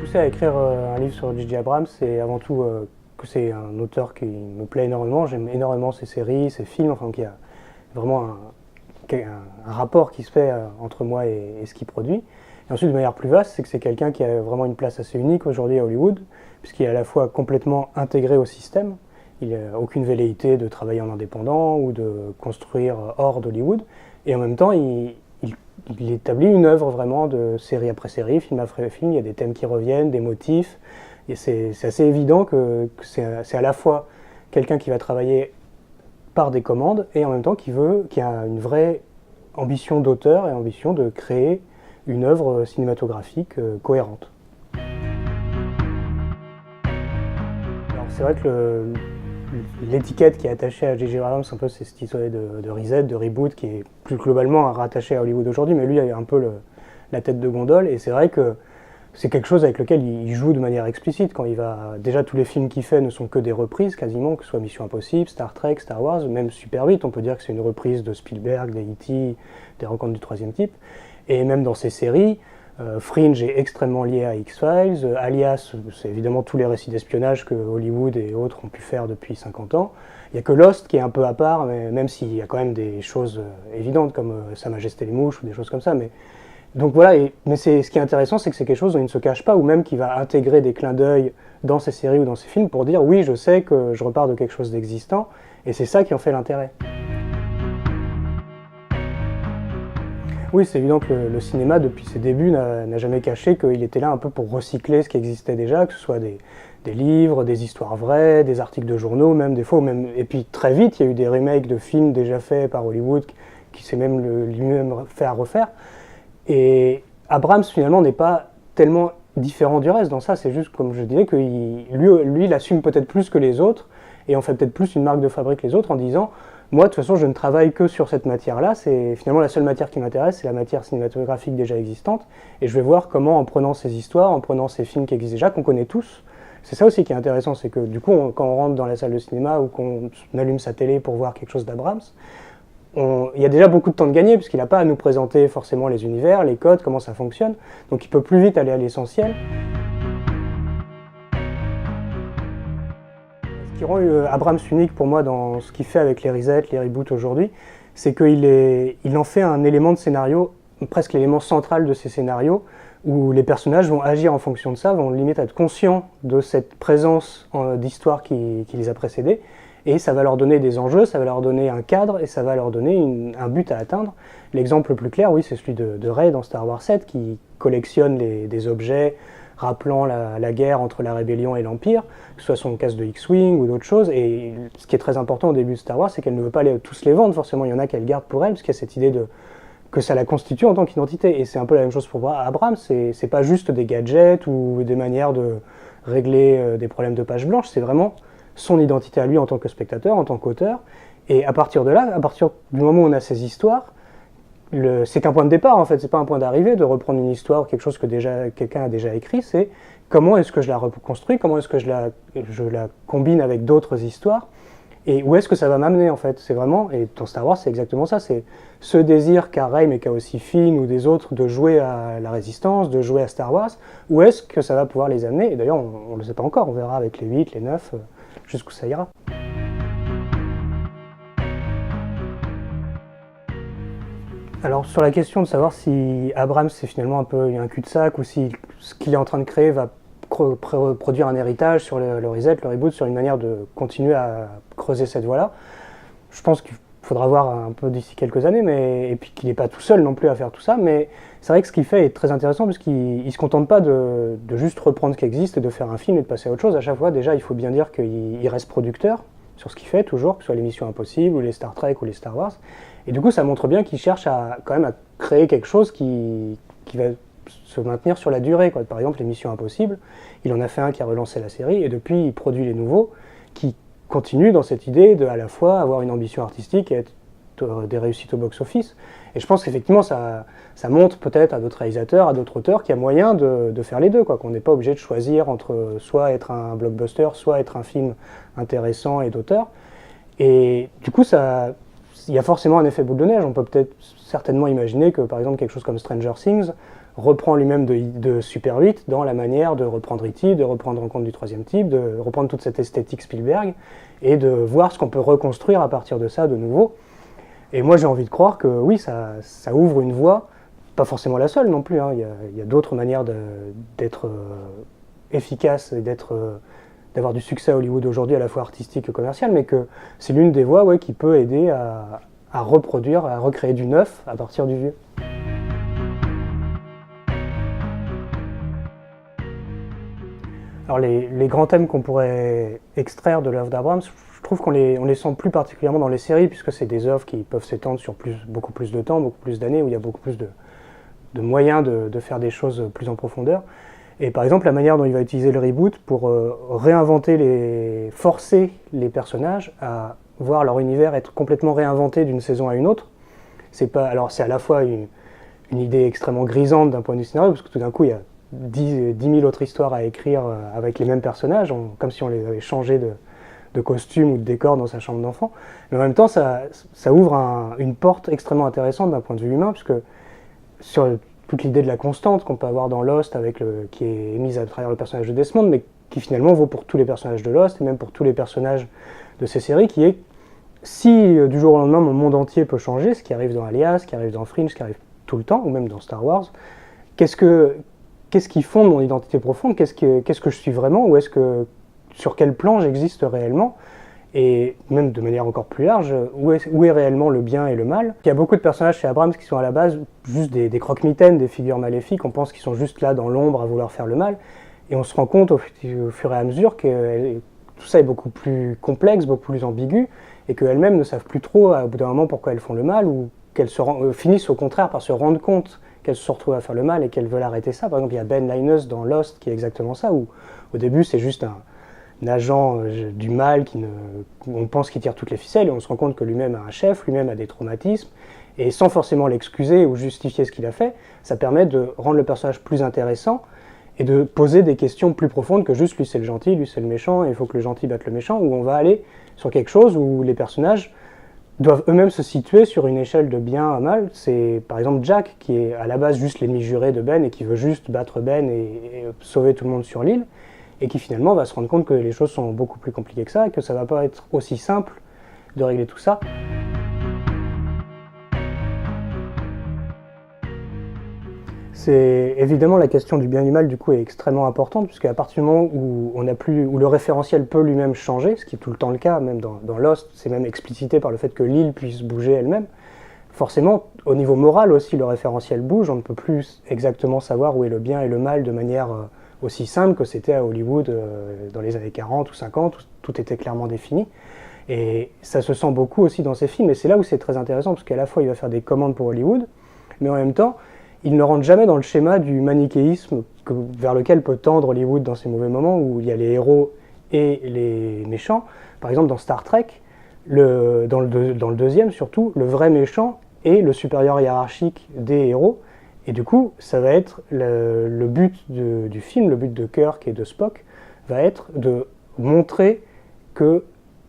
poussé à écrire un livre sur J.J. Abrams, c'est avant tout que c'est un auteur qui me plaît énormément. J'aime énormément ses séries, ses films, enfin qu'il y a vraiment un rapport qui se fait entre moi et ce qu'il produit. Et ensuite, de manière plus vaste, c'est que c'est quelqu'un qui a vraiment une place assez unique aujourd'hui à Hollywood, puisqu'il est à la fois complètement intégré au système, il n'a aucune velléité de travailler en indépendant ou de construire hors d'Hollywood, et en même temps, il établit une œuvre vraiment de série après série, film après film. Il y a des thèmes qui reviennent, des motifs. Et c'est assez évident que c'est à la fois quelqu'un qui va travailler par des commandes et en même temps qui a une vraie ambition d'auteur et ambition de créer une œuvre cinématographique cohérente. Alors c'est vrai que l'étiquette qui est attachée à J.J. Abrams, un peu, c'est cette histoire de reset, de reboot, qui est plus globalement rattachée à Hollywood aujourd'hui, mais lui a un peu la tête de gondole, et c'est vrai que c'est quelque chose avec lequel il joue de manière explicite. Quand il va, déjà, tous les films qu'il fait ne sont que des reprises, quasiment, que ce soit Mission Impossible, Star Trek, Star Wars, même Super 8, on peut dire que c'est une reprise de Spielberg, des E.T., des Rencontres du troisième type, et même dans ses séries, Fringe est extrêmement lié à X-Files, Alias, c'est évidemment tous les récits d'espionnage que Hollywood et autres ont pu faire depuis 50 ans. Il n'y a que Lost qui est un peu à part, mais même s'il y a quand même des choses évidentes comme Sa Majesté les Mouches ou des choses comme ça. Donc voilà, mais ce qui est intéressant, c'est que c'est quelque chose dont il ne se cache pas, ou même qu'il va intégrer des clins d'œil dans ses séries ou dans ses films pour dire oui, je sais que je repars de quelque chose d'existant, et c'est ça qui en fait l'intérêt. Oui, c'est évident que le cinéma, depuis ses débuts, n'a jamais caché qu'il était là un peu pour recycler ce qui existait déjà, que ce soit des livres, des histoires vraies, des articles de journaux, même des fois, et puis très vite, il y a eu des remakes de films déjà faits par Hollywood qui s'est même lui-même fait à refaire. Et Abrams, finalement, n'est pas tellement différent du reste dans ça, c'est juste, comme je disais, que lui, il assume peut-être plus que les autres, et en fait peut-être plus une marque de fabrique que les autres en disant moi, de toute façon, je ne travaille que sur cette matière-là. C'est finalement la seule matière qui m'intéresse, c'est la matière cinématographique déjà existante. Et je vais voir comment, en prenant ces histoires, en prenant ces films qui existent déjà, qu'on connaît tous, c'est ça aussi qui est intéressant, c'est que du coup, quand on rentre dans la salle de cinéma ou qu'on allume sa télé pour voir quelque chose d'Abrams, il y a déjà beaucoup de temps de gagner, puisqu'il n'a pas à nous présenter forcément les univers, les codes, comment ça fonctionne. Donc il peut plus vite aller à l'essentiel. Ce qui rend Abrams unique pour moi dans ce qu'il fait avec les resets, les reboots aujourd'hui, c'est qu'il en fait un élément de scénario, presque l'élément central de ces scénarios, où les personnages vont agir en fonction de ça, vont limite être conscients de cette présence d'histoire qui les a précédés, et ça va leur donner des enjeux, ça va leur donner un cadre, et ça va leur donner un but à atteindre. L'exemple le plus clair, oui, c'est celui de Rey dans Star Wars 7, qui collectionne des objets rappelant la guerre entre la rébellion et l'Empire, que ce soit son casque de X-Wing ou d'autres choses. Et ce qui est très important au début de Star Wars, c'est qu'elle ne veut pas tous les vendre, forcément, il y en a qu'elle garde pour elle, parce qu'il y a cette idée que ça la constitue en tant qu'identité. Et c'est un peu la même chose pour Abrams, c'est pas juste des gadgets ou des manières de régler des problèmes de page blanche, c'est vraiment son identité à lui en tant que spectateur, en tant qu'auteur. Et à partir de là, à partir du moment où on a ces histoires, c'est qu'un point de départ en fait, c'est pas un point d'arrivée de reprendre une histoire, quelque chose que quelqu'un a déjà écrit, c'est comment est-ce que je la reconstruis, comment est-ce que je la combine avec d'autres histoires, et où est-ce que ça va m'amener en fait. C'est vraiment, et dans Star Wars c'est exactement ça, c'est ce désir qu'a Rey mais qu'a aussi Finn ou des autres de jouer à la Résistance, de jouer à Star Wars, où est-ce que ça va pouvoir les amener, et d'ailleurs on le sait pas encore, on verra avec les 8, les 9, jusqu'où ça ira. Alors sur la question de savoir si Abrams c'est finalement un peu un cul-de-sac ou si ce qu'il est en train de créer va produire un héritage sur le reset, le reboot, sur une manière de continuer à creuser cette voie-là, je pense qu'il faudra voir un peu d'ici quelques années, et puis qu'il n'est pas tout seul non plus à faire tout ça, mais c'est vrai que ce qu'il fait est très intéressant puisqu'il ne se contente pas de juste reprendre ce qui existe et de faire un film et de passer à autre chose. À chaque fois, déjà, il faut bien dire qu'il reste producteur sur ce qu'il fait toujours, que ce soit les Missions Impossibles ou les Star Trek ou les Star Wars. Et du coup, ça montre bien qu'il cherche quand même à créer quelque chose qui va se maintenir sur la durée, quoi. Par exemple, les Missions Impossibles, il en a fait un qui a relancé la série, et depuis, il produit les nouveaux qui continuent dans cette idée de à la fois avoir une ambition artistique et être des réussites au box-office. Et je pense qu'effectivement, ça montre peut-être à d'autres réalisateurs, à d'autres auteurs, qu'il y a moyen de faire les deux, quoi, qu'on n'est pas obligé de choisir entre soit être un blockbuster, soit être un film intéressant et d'auteur. Et du coup, il y a forcément un effet boule de neige. On peut peut-être certainement imaginer que, par exemple, quelque chose comme Stranger Things reprend lui-même de Super 8 dans la manière de reprendre E.T., de reprendre Rencontre du troisième type, de reprendre toute cette esthétique Spielberg, et de voir ce qu'on peut reconstruire à partir de ça de nouveau. Et moi j'ai envie de croire que oui, ça ouvre une voie, pas forcément la seule non plus, hein. Il y a d'autres manières d'être efficace et d'avoir du succès à Hollywood aujourd'hui, à la fois artistique et commercial, mais que c'est l'une des voies qui peut aider à reproduire, à recréer du neuf à partir du vieux. Alors les grands thèmes qu'on pourrait extraire de l'œuvre d'Abrams, je trouve qu'on les sent plus particulièrement dans les séries, puisque c'est des œuvres qui peuvent s'étendre sur beaucoup plus de temps, beaucoup plus d'années, où il y a beaucoup plus de moyens de faire des choses plus en profondeur. Et par exemple, la manière dont il va utiliser le reboot pour forcer les personnages à voir leur univers être complètement réinventé d'une saison à une autre. C'est à la fois une idée extrêmement grisante d'un point de vue scénario, parce que tout d'un coup, il y a 10 000 autres histoires à écrire avec les mêmes personnages, comme si on les avait changés de costume ou de décor dans sa chambre d'enfant. Mais en même temps, ça ouvre une porte extrêmement intéressante d'un point de vue humain, puisque sur toute l'idée de la constante qu'on peut avoir dans Lost, qui est émise à travers le personnage de Desmond, mais qui finalement vaut pour tous les personnages de Lost, et même pour tous les personnages de ces séries, qui est, si du jour au lendemain mon monde entier peut changer, ce qui arrive dans Alias, ce qui arrive dans Fringe, ce qui arrive tout le temps, ou même dans Star Wars, qu'est-ce qui fonde mon identité profonde, qu'est-ce que je suis vraiment, ou sur quel plan j'existe réellement, et même de manière encore plus large, où est réellement le bien et le mal. Il y a beaucoup de personnages chez Abrams qui sont à la base juste des croque-mitaines, des figures maléfiques, on pense qu'ils sont juste là dans l'ombre à vouloir faire le mal, et on se rend compte au fur et à mesure que tout ça est beaucoup plus complexe, beaucoup plus ambigu, et qu'elles-mêmes ne savent plus trop à bout d'un moment pourquoi elles font le mal, ou qu'elles finissent au contraire par se rendre compte qu'elles se retrouvent à faire le mal et qu'elles veulent arrêter ça. Par exemple, il y a Ben Linus dans Lost qui est exactement ça, où au début c'est juste un agent du mal on pense qu'il tire toutes les ficelles, et on se rend compte que lui-même a un chef, lui-même a des traumatismes, et sans forcément l'excuser ou justifier ce qu'il a fait, ça permet de rendre le personnage plus intéressant et de poser des questions plus profondes que juste lui c'est le gentil, lui c'est le méchant, et il faut que le gentil batte le méchant, où on va aller sur quelque chose où les personnages doivent eux-mêmes se situer sur une échelle de bien à mal. C'est par exemple Jack, qui est à la base juste l'ennemi juré de Ben et qui veut juste battre Ben et sauver tout le monde sur l'île, et qui finalement va se rendre compte que les choses sont beaucoup plus compliquées que ça, et que ça va pas être aussi simple de régler tout ça. C'est évidemment la question du bien et du mal du coup est extrêmement importante, puisque à partir du moment où le référentiel peut lui-même changer, ce qui est tout le temps le cas, même dans Lost, c'est même explicité par le fait que l'île puisse bouger elle-même, forcément au niveau moral aussi le référentiel bouge, on ne peut plus exactement savoir où est le bien et le mal de manière aussi simple que c'était à Hollywood dans les années 40 ou 50, où tout était clairement défini. Et ça se sent beaucoup aussi dans ces films, et c'est là où c'est très intéressant, parce qu'à la fois il va faire des commandes pour Hollywood, mais en même temps, il ne rentre jamais dans le schéma du manichéisme vers lequel peut tendre Hollywood dans ces mauvais moments, où il y a les héros et les méchants. Par exemple, dans Star Trek, dans le deuxième surtout, le vrai méchant est le supérieur hiérarchique des héros, et du coup, ça va être le but du film, le but de Kirk et de Spock, va être de montrer que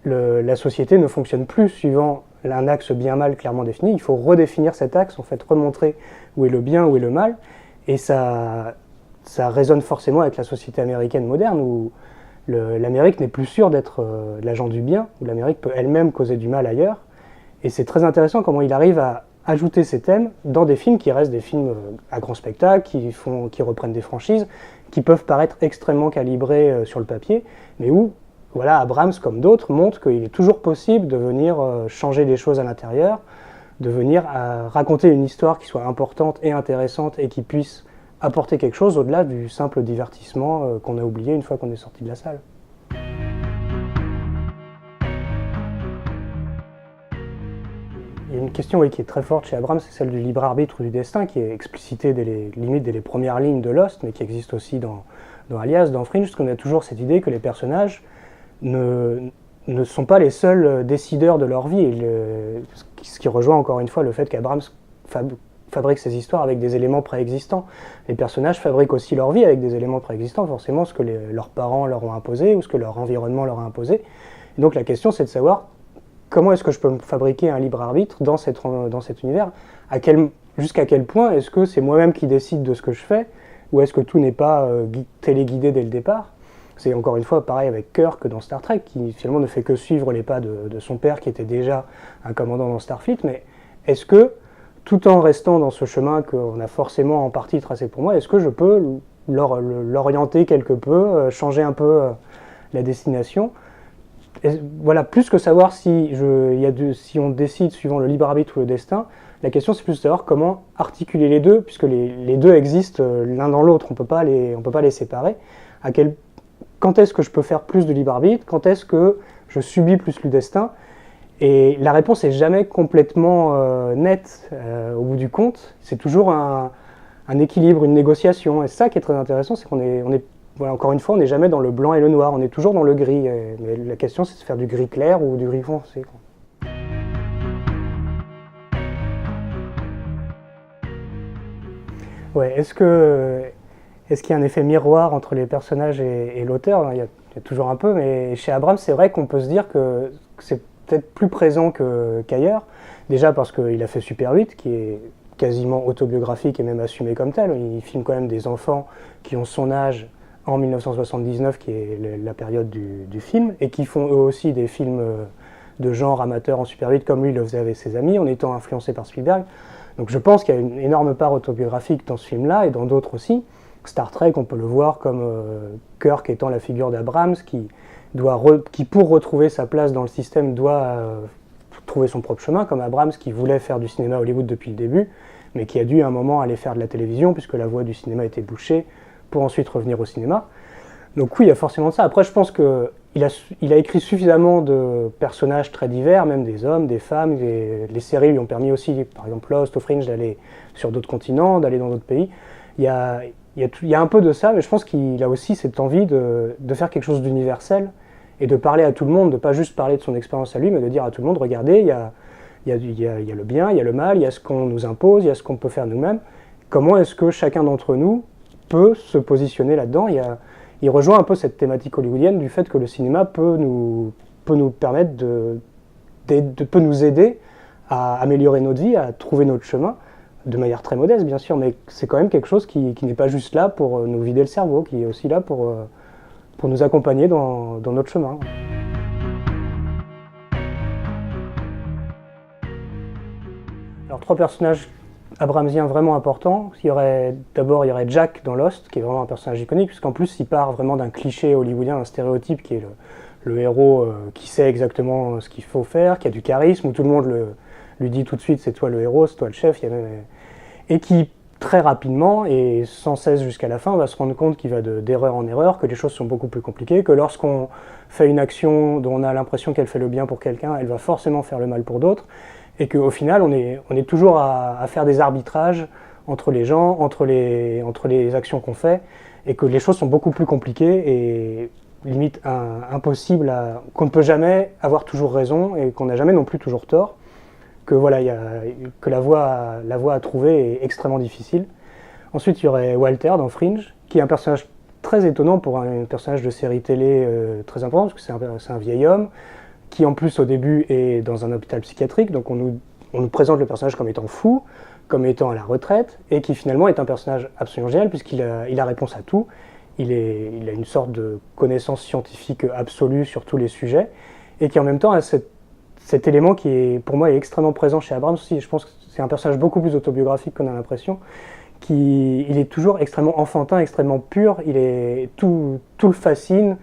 la société ne fonctionne plus suivant un axe bien-mal clairement défini. Il faut redéfinir cet axe, en fait, remontrer où est le bien, où est le mal, et ça résonne forcément avec la société américaine moderne, où l'Amérique n'est plus sûre d'être l'agent du bien, où l'Amérique peut elle-même causer du mal ailleurs, et c'est très intéressant comment il arrive à ajouter ces thèmes dans des films qui restent des films à grand spectacle, qui reprennent des franchises, qui peuvent paraître extrêmement calibrés sur le papier, mais où voilà, Abrams, comme d'autres, montre qu'il est toujours possible de venir changer les choses à l'intérieur, de venir raconter une histoire qui soit importante et intéressante et qui puisse apporter quelque chose au-delà du simple divertissement qu'on a oublié une fois qu'on est sorti de la salle. Il y a une question qui est très forte chez Abrams, c'est celle du libre arbitre ou du destin, qui est explicitée dès les premières lignes de Lost, mais qui existe aussi dans Alias, dans Fringe, parce qu'on a toujours cette idée que les personnages ne sont pas les seuls décideurs de leur vie, ce qui rejoint encore une fois le fait qu'Abrams fabrique ses histoires avec des éléments préexistants. Les personnages fabriquent aussi leur vie avec des éléments préexistants, forcément ce que leurs parents leur ont imposé ou ce que leur environnement leur a imposé. Et donc la question c'est de savoir comment est-ce que je peux me fabriquer un libre arbitre dans cet univers, à quel jusqu'à quel point est-ce que c'est moi-même qui décide de ce que je fais, ou est-ce que tout n'est pas téléguidé dès le départ? C'est encore une fois pareil avec Kirk dans Star Trek, qui finalement ne fait que suivre les pas de son père qui était déjà un commandant dans Starfleet, mais est-ce que, tout en restant dans ce chemin qu'on a forcément en partie tracé pour moi, est-ce que je peux l'orienter quelque peu, changer un peu la destination? Et voilà, plus que savoir si on décide suivant le libre arbitre ou le destin, la question c'est plus de savoir comment articuler les deux, puisque les deux existent l'un dans l'autre, on peut pas les séparer. Quand est-ce que je peux faire plus de libre arbitre? Quand est-ce que je subis plus le destin? Et la réponse n'est jamais complètement nette au bout du compte. C'est toujours un équilibre, une négociation. Et ça qui est très intéressant, c'est voilà, encore une fois, on n'est jamais dans le blanc et le noir, on est toujours dans le gris. Mais la question, c'est de faire du gris clair ou du gris foncé, quoi. Ouais, est-ce qu'il y a un effet miroir entre les personnages et l'auteur? Il y a toujours un peu, mais chez Abrams, c'est vrai qu'on peut se dire que c'est peut-être plus présent qu'ailleurs. Déjà parce qu'il a fait Super 8, qui est quasiment autobiographique et même assumé comme tel. Il filme quand même des enfants qui ont son âge en 1979, qui est la période du film, et qui font eux aussi des films de genre amateur en Super 8, comme lui le faisait avec ses amis, en étant influencé par Spielberg. Donc je pense qu'il y a une énorme part autobiographique dans ce film-là, et dans d'autres aussi. Star Trek, on peut le voir comme Kirk étant la figure d'Abrams, qui, pour retrouver sa place dans le système, doit trouver son propre chemin, comme Abrams, qui voulait faire du cinéma à Hollywood depuis le début, mais qui a dû à un moment aller faire de la télévision, puisque la voie du cinéma était bouchée, pour ensuite revenir au cinéma. Donc oui, il y a forcément de ça. Après, je pense qu'il a écrit suffisamment de personnages très divers, même des hommes, des femmes. Les séries lui ont permis aussi, par exemple Lost, ou Fringe, d'aller sur d'autres continents, d'aller dans d'autres pays. Il y a un peu de ça, mais je pense qu'il a aussi cette envie de faire quelque chose d'universel et de parler à tout le monde, de pas juste parler de son expérience à lui, mais de dire à tout le monde, regardez, il y a le bien, il y a le mal, il y a ce qu'on nous impose, il y a ce qu'on peut faire nous-mêmes. Comment est-ce que chacun d'entre nous peut se positionner là-dedans? Il rejoint un peu cette thématique hollywoodienne du fait que le cinéma peut nous permettre peut nous aider à améliorer notre vie, à trouver notre chemin, de manière très modeste bien sûr, mais c'est quand même quelque chose qui n'est pas juste là pour nous vider le cerveau, qui est aussi là pour nous accompagner dans notre chemin. Alors 3 personnages abramsiens vraiment importants. D'abord il y aurait Jack dans Lost, qui est vraiment un personnage iconique, puisqu'en plus il part vraiment d'un cliché hollywoodien, un stéréotype qui est le héros qui sait exactement ce qu'il faut faire, qui a du charisme, où tout le monde lui dit tout de suite c'est toi le héros, c'est toi le chef, et qui très rapidement et sans cesse jusqu'à la fin va se rendre compte qu'il va d'erreur en erreur, que les choses sont beaucoup plus compliquées, que lorsqu'on fait une action dont on a l'impression qu'elle fait le bien pour quelqu'un, elle va forcément faire le mal pour d'autres, et qu'au final on est toujours à faire des arbitrages entre les gens, entre les actions qu'on fait, et que les choses sont beaucoup plus compliquées et limite impossible, qu'on ne peut jamais avoir toujours raison et qu'on n'a jamais non plus toujours tort, que voilà, que la voie à trouver est extrêmement difficile. Ensuite, il y aurait Walter dans Fringe, qui est un personnage très étonnant pour un personnage de série télé très important, parce que c'est un vieil homme, qui en plus au début est dans un hôpital psychiatrique, donc on nous présente le personnage comme étant fou, comme étant à la retraite, et qui finalement est un personnage absolument génial, puisqu'il a réponse à tout. Il a une sorte de connaissance scientifique absolue sur tous les sujets, et qui en même temps a cet élément qui est, pour moi, est extrêmement présent chez Abrams aussi. Je pense que c'est un personnage beaucoup plus autobiographique qu'on a l'impression. Il est toujours extrêmement enfantin, extrêmement pur. Tout le fascine,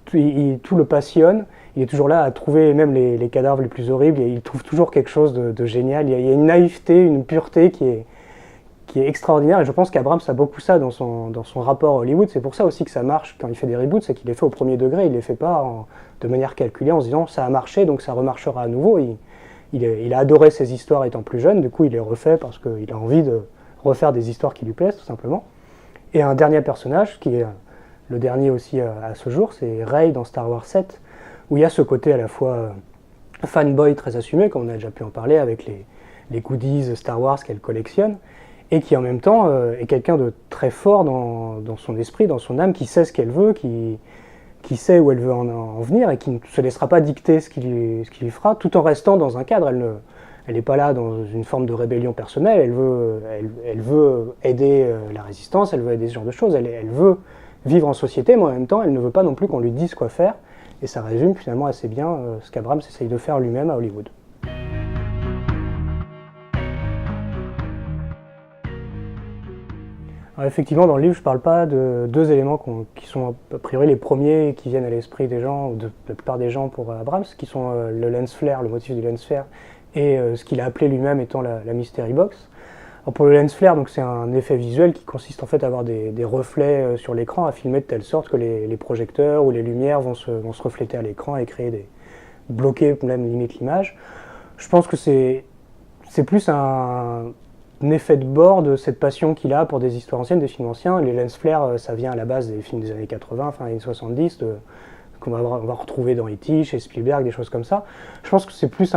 tout le passionne. Il est toujours là à trouver même les cadavres les plus horribles. Et il trouve toujours quelque chose de génial. Il y a une naïveté, une pureté qui est extraordinaire. Et je pense qu'Abrams a beaucoup ça dans son rapport à Hollywood. C'est pour ça aussi que ça marche quand il fait des reboots, c'est qu'il les fait au premier degré. Il les fait pas de manière calculée en se disant ça a marché donc ça remarchera à nouveau. Il a adoré ces histoires étant plus jeune, du coup il les refait parce qu'il a envie de refaire des histoires qui lui plaisent tout simplement. Et un dernier personnage qui est le dernier aussi à ce jour, c'est Rey dans Star Wars 7, où il y a ce côté à la fois fanboy très assumé, comme on a déjà pu en parler, avec les goodies Star Wars qu'elle collectionne, et qui en même temps est quelqu'un de très fort dans son esprit, dans son âme, qui sait ce qu'elle veut, qui sait où elle veut en venir, et qui ne se laissera pas dicter ce qu'il lui fera, tout en restant dans un cadre. Elle n'est pas là dans une forme de rébellion personnelle, elle veut aider la résistance, elle veut aider ce genre de choses, elle veut vivre en société, mais en même temps, elle ne veut pas non plus qu'on lui dise quoi faire. Et ça résume finalement assez bien ce qu'Abrams essaye de faire lui-même à Hollywood. Alors effectivement, dans le livre, je ne parle pas de deux éléments qui sont a priori les premiers qui viennent à l'esprit des gens, ou de la plupart des gens pour Abrams, qui sont le lens flare, le motif du lens flare, et ce qu'il a appelé lui-même étant la mystery box. Alors pour le lens flare, c'est un effet visuel qui consiste en fait à avoir des reflets sur l'écran, à filmer de telle sorte que les projecteurs ou les lumières vont se refléter à l'écran et bloquer même limite l'image. Je pense que c'est plus un effet de bord de cette passion qu'il a pour des histoires anciennes, des films anciens. Les lens flare, ça vient à la base des films des années 80, fin années 70, qu'on va retrouver dans E.T., chez Spielberg, des choses comme ça. Je pense que c'est plus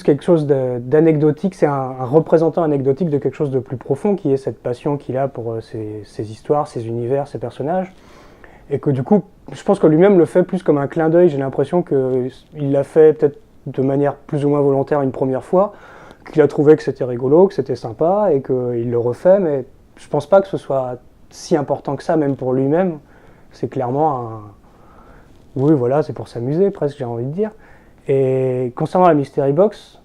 quelque chose d'anecdotique, c'est un représentant anecdotique de quelque chose de plus profond, qui est cette passion qu'il a pour ces histoires, ces univers, ces personnages. Et que du coup, je pense que lui-même le fait plus comme un clin d'œil. J'ai l'impression qu'il l'a fait peut-être de manière plus ou moins volontaire une première fois, qu'il a trouvé que c'était rigolo, que c'était sympa, et qu'il le refait, mais je pense pas que ce soit si important que ça, même pour lui-même. C'est clairement oui, voilà, c'est pour s'amuser, presque, j'ai envie de dire. Et concernant la Mystery Box,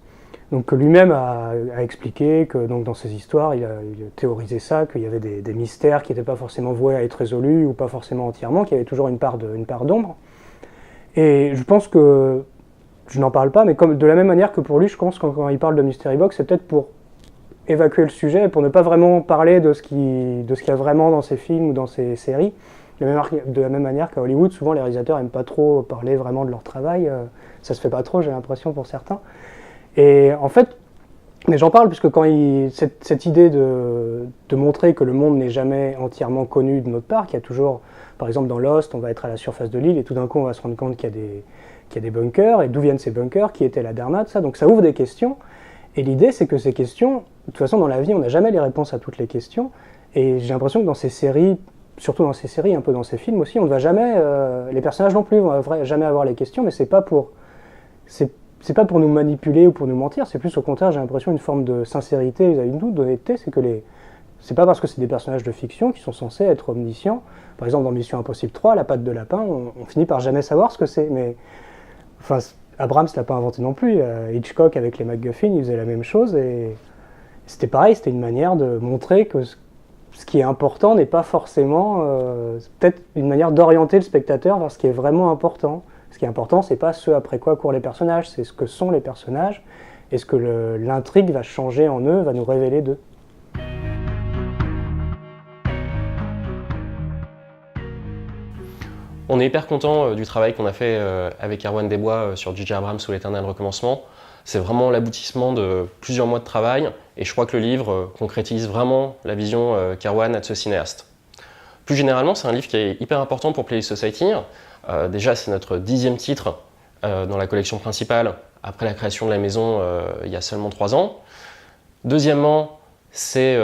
donc lui-même a expliqué que donc, dans ses histoires, il a théorisé ça, qu'il y avait des mystères qui n'étaient pas forcément voués à être résolus, ou pas forcément entièrement, qu'il y avait toujours une part d'ombre. Et je pense que je n'en parle pas, mais de la même manière que pour lui, je pense que quand il parle de Mystery Box, c'est peut-être pour évacuer le sujet, pour ne pas vraiment parler de ce qu'il y a vraiment dans ses films ou dans ses séries. De la même manière qu'à Hollywood, souvent les réalisateurs n'aiment pas trop parler vraiment de leur travail. Ça se fait pas trop, j'ai l'impression, pour certains. Et en fait, mais j'en parle puisque cette idée de montrer que le monde n'est jamais entièrement connu de notre part, qu'il y a toujours, par exemple dans Lost, on va être à la surface de l'île et tout d'un coup on va se rendre compte qu'il y a des bunkers, et d'où viennent ces bunkers, qui était la Dharma, tout ça. Donc ça ouvre des questions, et l'idée c'est que ces questions, de toute façon dans la vie on n'a jamais les réponses à toutes les questions, et j'ai l'impression que dans ces séries, surtout dans ces séries, un peu dans ces films aussi, on ne va jamais, les personnages non plus vont jamais avoir les questions, mais c'est pas pour nous manipuler ou pour nous mentir, c'est plus au contraire, j'ai l'impression, une forme de sincérité vis-à-vis de nous, d'honnêteté. C'est pas parce que c'est des personnages de fiction qui sont censés être omniscients. Par exemple, dans Mission Impossible 3, la patte de lapin, on finit par jamais savoir ce que c'est. Mais enfin, Abrams l'a pas inventé non plus. Hitchcock avec les MacGuffin, il faisait la même chose, et c'était pareil, c'était une manière de montrer que ce qui est important n'est pas forcément, peut-être une manière d'orienter le spectateur vers ce qui est vraiment important. Ce qui est important, c'est pas ce après quoi courent les personnages, c'est ce que sont les personnages, et ce que l'intrigue va changer en eux, va nous révéler d'eux. On est hyper content du travail qu'on a fait avec Erwan Desbois sur J.J. Abrams ou l'Éternel recommencement. C'est vraiment l'aboutissement de plusieurs mois de travail, et je crois que le livre concrétise vraiment la vision qu'Erwan a de ce cinéaste. Plus généralement, c'est un livre qui est hyper important pour Playlist Society. Déjà, c'est notre 10e titre dans la collection principale, après la création de la maison il y a seulement 3 ans. Deuxièmement, c'est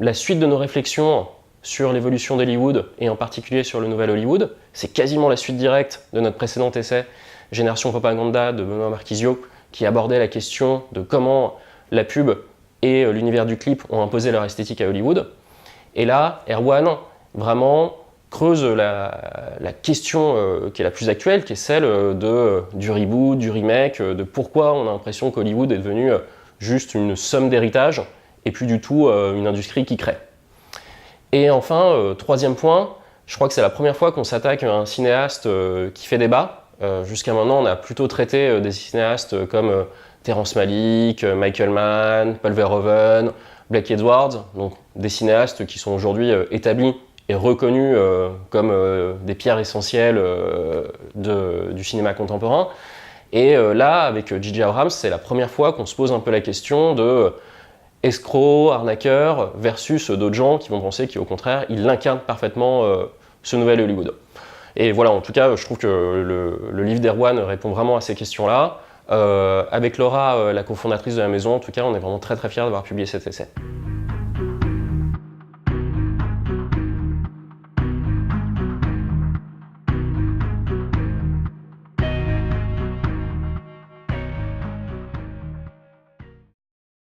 la suite de nos réflexions sur l'évolution d'Hollywood, et en particulier sur le nouvel Hollywood. C'est quasiment la suite directe de notre précédent essai, Génération Propaganda, de Benoît Marquisio, qui abordait la question de comment la pub et l'univers du clip ont imposé leur esthétique à Hollywood. Et là, Erwan, vraiment, creuse la question qui est la plus actuelle, qui est celle du reboot, du remake, de pourquoi on a l'impression qu'Hollywood est devenu juste une somme d'héritage et plus du tout une industrie qui crée. Et enfin, troisième point, je crois que c'est la première fois qu'on s'attaque à un cinéaste qui fait débat. Jusqu'à maintenant, on a plutôt traité des cinéastes comme Terrence Malick, Michael Mann, Paul Verhoeven, Blake Edwards, donc des cinéastes qui sont aujourd'hui établis et reconnus comme des pierres essentielles du cinéma contemporain. Et là, avec J.J. Abrams, c'est la première fois qu'on se pose un peu la question de escrocs, arnaqueurs, versus d'autres gens qui vont penser qu'au contraire, il incarne parfaitement ce nouvel Hollywood. Et voilà, en tout cas, je trouve que le livre d'Erwan répond vraiment à ces questions-là. Avec Laura, la cofondatrice de la maison, en tout cas, on est vraiment très très fiers d'avoir publié cet essai.